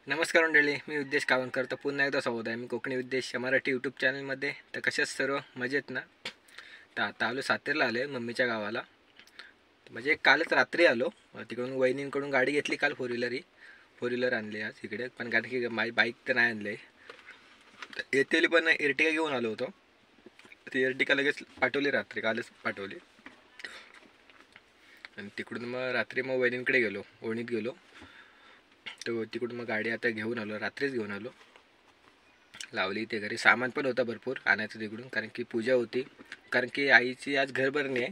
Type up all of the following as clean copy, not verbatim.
नमस्कार मंडळी, मी उद्देश कावणकर. तर पुन्हा एकदा स्वागत आहे मी कोकणी उद्देश मराठी यूट्यूब चॅनलमध्ये. तर कशाच सर्व मजेत ना. तर आता आलो सातेरला आलो आहे मम्मीच्या गावाला. म्हणजे कालच रात्री आलो. तिकडून वहिनींकडून गाडी घेतली काल फोर व्हीलर आणली आज इकडे. पण कारण की माझी बाईक तर नाही आणली. येतेली पण एर्टिगा घेऊन आलो होतो. ती एर्टिगा लगेच पाठवली रात्री, कालच पाठवली. आणि तिकडून मग रात्री वहिनींकडे गेलो, ओणीत गेलो. तर तिकडून मग गाडी आता घेऊन आलो, रात्रीच घेऊन आलो. लावली ते घरी. सामान पण होता भरपूर आणायचं तिकडून, कारण की पूजा होती. कारण की आईची आज घरभरणी आहे.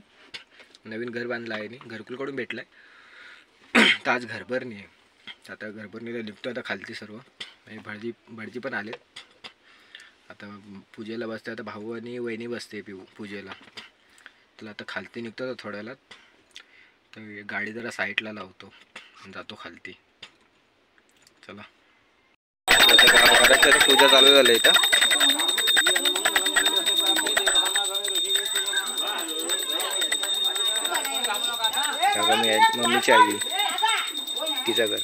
नवीन घर बांधलं आहे आणि घरकुलकडून भेटलं आहे. तर आज घरभरणी आहे. आता घरभरणीला निघतो आता खालती सर्व. आणि भटजी पण आले. आता पूजेला बसते. आता भाऊ आणि वहिनी बसते पूजेला. तर आता खालती निघतो आता थोड्याला. तर गाडी जरा साईडला लावतो, जातो खालती. चला. गावाकडे पूजा चालू झाली इथं. मम्मीची आई, तिचं घर.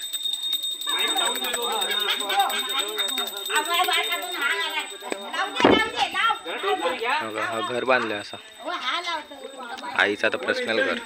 हा घर बांधलंय असं आईचं आता पर्सनल घर.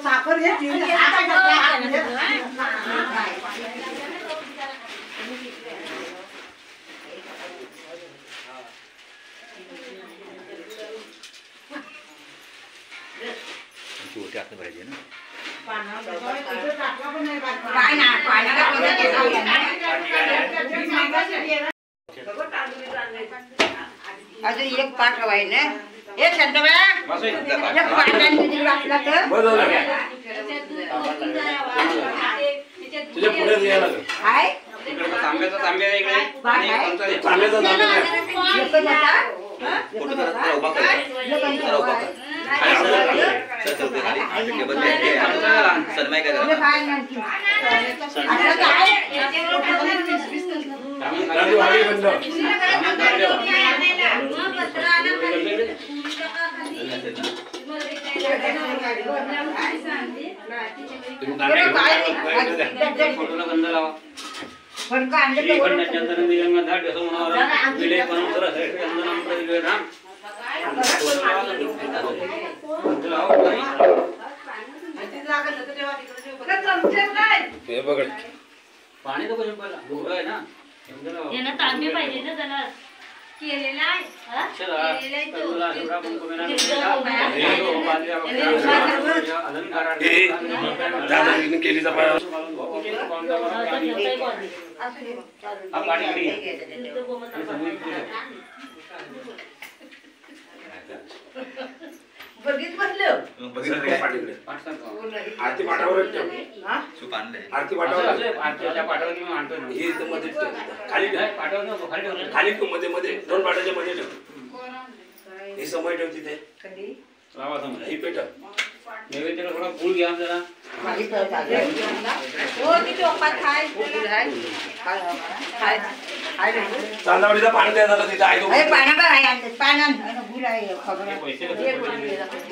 साखर होते आतनं भरायचे ना अजून एक पाठवाय ना एक शांतबाई तुझ्या पुढे यायला हाय तांब्याचा तांब्या इकडे फोटोला गंध लावा पाणी तो कशा पहिला आहे ना यांना तांबे पाहिजे ना त्याला केलेला आहे केलीचा बघित बसलं आरती पाठावर आरती पाठावर हे मध्ये खाली खाली मध्ये मध्ये दोन पाठाच्या मध्ये ठेव हे समय ठेव तिथे ही पेट नैवेद्याला थोडा फूल घ्या जरा चांदावडीचा पाणी द्या झाला तिथे आहे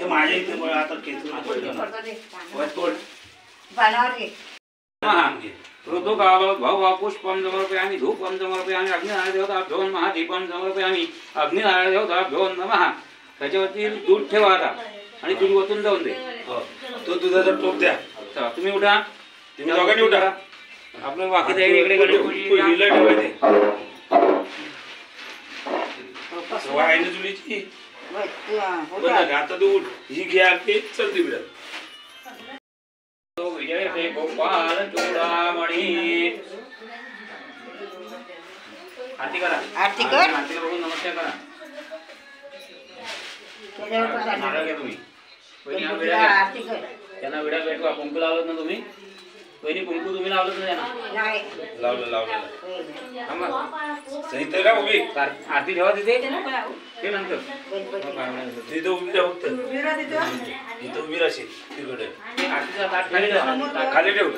माझ्या इथे आता ऋतुकालो भव पुष्पं समर्पयामि धूपं समर्पयामि अग्निनारायणदेवताभ्यो महादीपं समर्पयामि अग्निनारायणदेवताभ्यो नमः त्याच्यावरती दूध ठेवा आता आणि दूध ओतून जाऊन दे तो दुधाचा टोप द्या तुम्ही उठा तुम्ही दोघांनी उठा आपलं बाकी इकडे जुलीची आता तू उठ ही घ्या की चल तिकडे विजय हे गोपाल चूडामणी आरती करा आरती कर आरतीला बघून नमस्कार करा नारळ घ्या तुम्ही आरती कर त्यांना विडा भेटवा कुंकू लावलं ना तुम्ही पहिली कुंकू तुम्ही लावलं ना त्यांना लावलं सहित का उभी आरती ठेवा तिथे ते नंतर तिथे उभी राहा फक्त इथं उभी राहशील तिकडे आरतीचा ताट खाली ठेव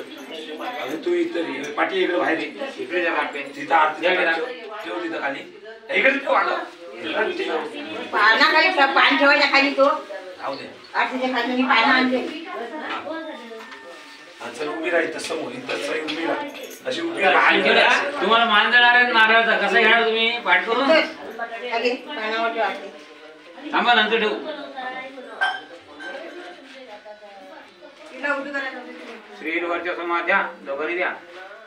अजून तू इथं पाठी इकडे बाहेर इकडे जा तिथं आरती ठेव तिथं खाली इकडे ठेव पानाखाली पान ठेवायच्या खाली तो राहू दे आरतीच्या खाली पानं आणले चल उभी राही तसं उभी राहा अशी उभी तुम्हाला मान देणार आहे नारळाचा कसा घेणार तुम्ही पाठ करून पानावर ठेवा थांबा नंतर ठेवू श्रीर्वर्च समाध्या दोघांनी द्या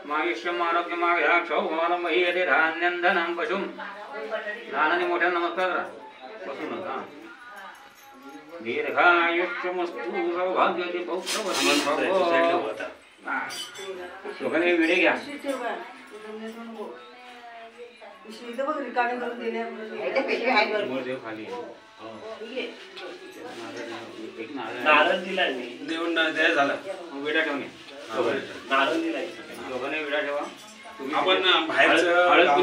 माविष्यम आरोग्य माव्या क्षौमानं महीयते धान्यंधनं पशुम लहानाने मोठ्या नमस्कार करा बसून नका दीर्घायुष्यमस्तु सौभाग्यवती पौत्रवती दोघांनी विडे घ्या खाली नारळ दिलाय मी देऊन द्या झाला विडा ठेवणे नारळ दिलाय दोघांनी विडा ठेवा आपण बाहेरचं